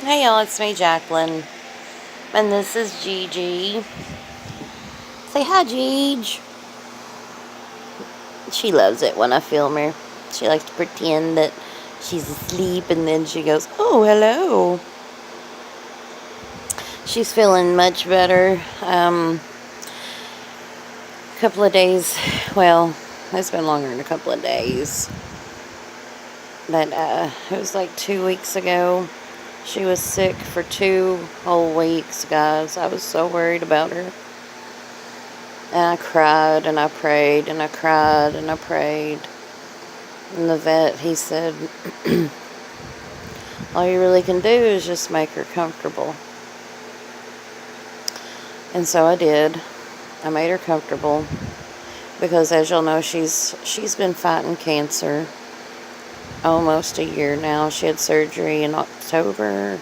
Hey y'all, it's me, Jacqueline, and this is Gigi. Say hi, Gigi. She loves it when I film her. She likes to pretend that she's asleep, and then she goes, "Oh, hello." She's feeling much better. A couple of days. Well, it's been longer than a couple of days, but it was like 2 weeks ago. She was sick for 2 whole weeks, guys. I was so worried about her. And I cried and I prayed and I cried and I prayed. And the vet, he said, all you really can do is just make her comfortable. And so I did. I made her comfortable because, as you'll know, she's been fighting cancer almost a year now. She had surgery in October.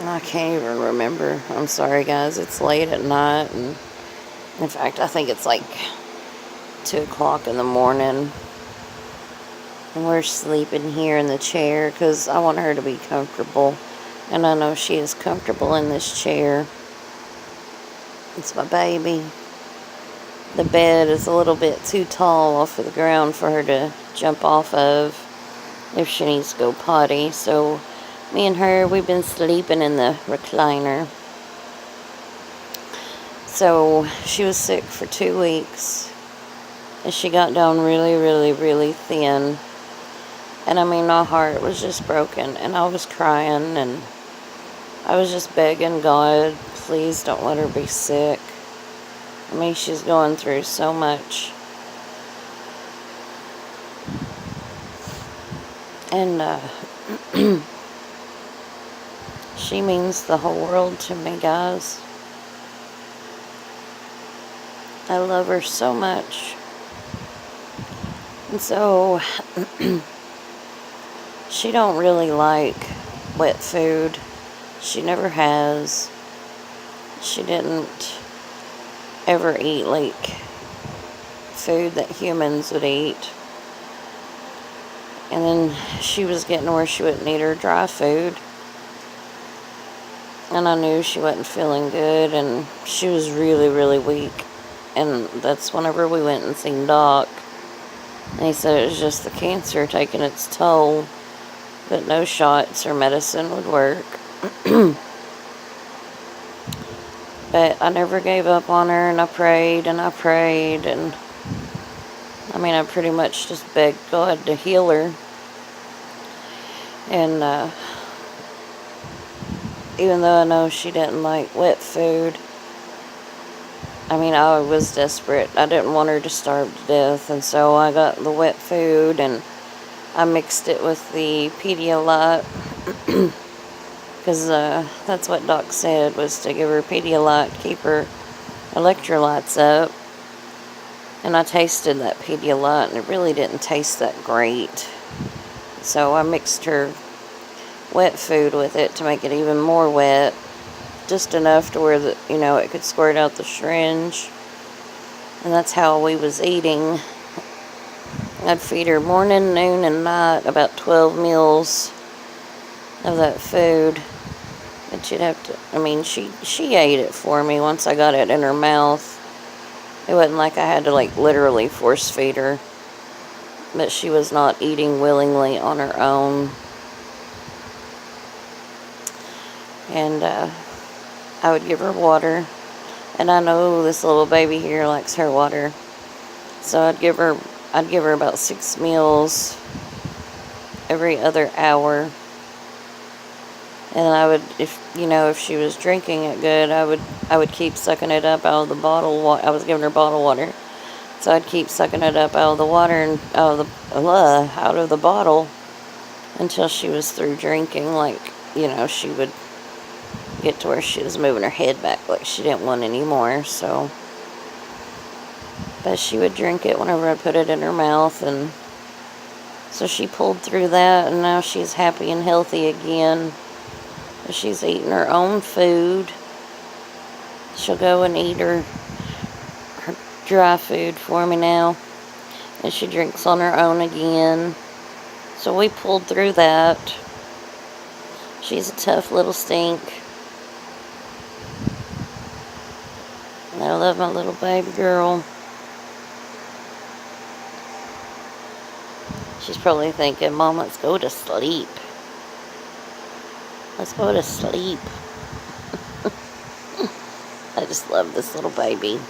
I can't even remember. I'm sorry, guys. It's late at night, and in fact, I think it's like 2 o'clock in the morning. And we're sleeping here in the chair because I want her to be comfortable. And I know she is comfortable in this chair. It's my baby. The bed is a little bit too tall off of the ground for her to jump off of if she needs to go potty. So me and her, we've been sleeping in the recliner. So she was sick for 2 weeks. And she got down really, really, really thin. And I mean, my heart was just broken, and I was crying, and I was just begging God, please don't let her be sick. I mean, she's going through so much. And she means the whole world to me, guys. I love her so much. And so she don't really like wet food. She never has. She didn't ever eat like food that humans would eat. And then she was getting where she wouldn't eat her dry food. And I knew she wasn't feeling good, and she was really, really weak. And that's whenever we went and seen Doc. And he said it was just the cancer taking its toll, but no shots or medicine would work. But I never gave up on her, and I prayed, and I prayed, and I mean, I pretty much just begged God to heal her. And even though I know she didn't like wet food, I mean, I was desperate. I didn't want her to starve to death, and so I got the wet food, and I mixed it with the Pedialyte, because that's what Doc said, was to give her Pedialyte, keep her electrolytes up. And I tasted that Pedialyte, and it really didn't taste that great. So I mixed her wet food with it to make it even more wet, just enough to where it could squirt out the syringe. And that's how we was eating. I'd feed her morning, noon, and night, about 12 meals of that food. But she'd have to, I mean, she ate it for me once I got it in her mouth. It wasn't like I had to, like, literally force feed her. But she was not eating willingly on her own. And I would give her water. And I know this little baby here likes her water. So I'd give her about 6 meals every other hour. And I would, if she was drinking it good, I would keep sucking it up out of the bottle. I was giving her bottle water, so I'd keep sucking it up out of the water and out of the bottle until she was through drinking. Like, she would get to where she was moving her head back like she didn't want any more. So, but she would drink it whenever I put it in her mouth, and so she pulled through that, and now she's happy and healthy again. She's eating her own food. She'll go and eat her dry food for me now. And she drinks on her own again. So we pulled through that. She's a tough little stink. And I love my little baby girl. She's probably thinking, Mom, let's go to sleep. Let's go to sleep. I just love this little baby.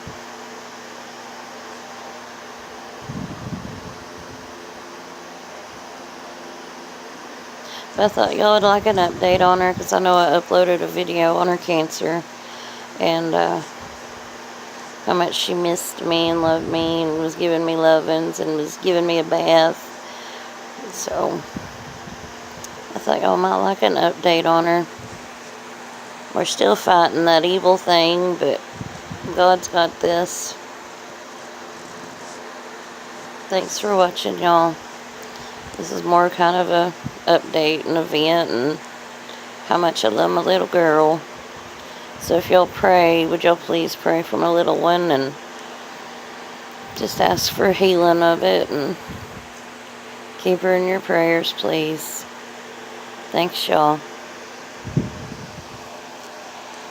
But I thought y'all would like an update on her, because I know I uploaded a video on her cancer. And how much she missed me and loved me and was giving me lovins and was giving me a bath. So I thought y'all might like an update on her. We're still fighting that evil thing, but God's got this. Thanks for watching, y'all. This is more kind of a update and event and how much I love my little girl. So if y'all pray, would y'all please pray for my little one and just ask for healing of it and keep her in your prayers, please. Thanks, y'all.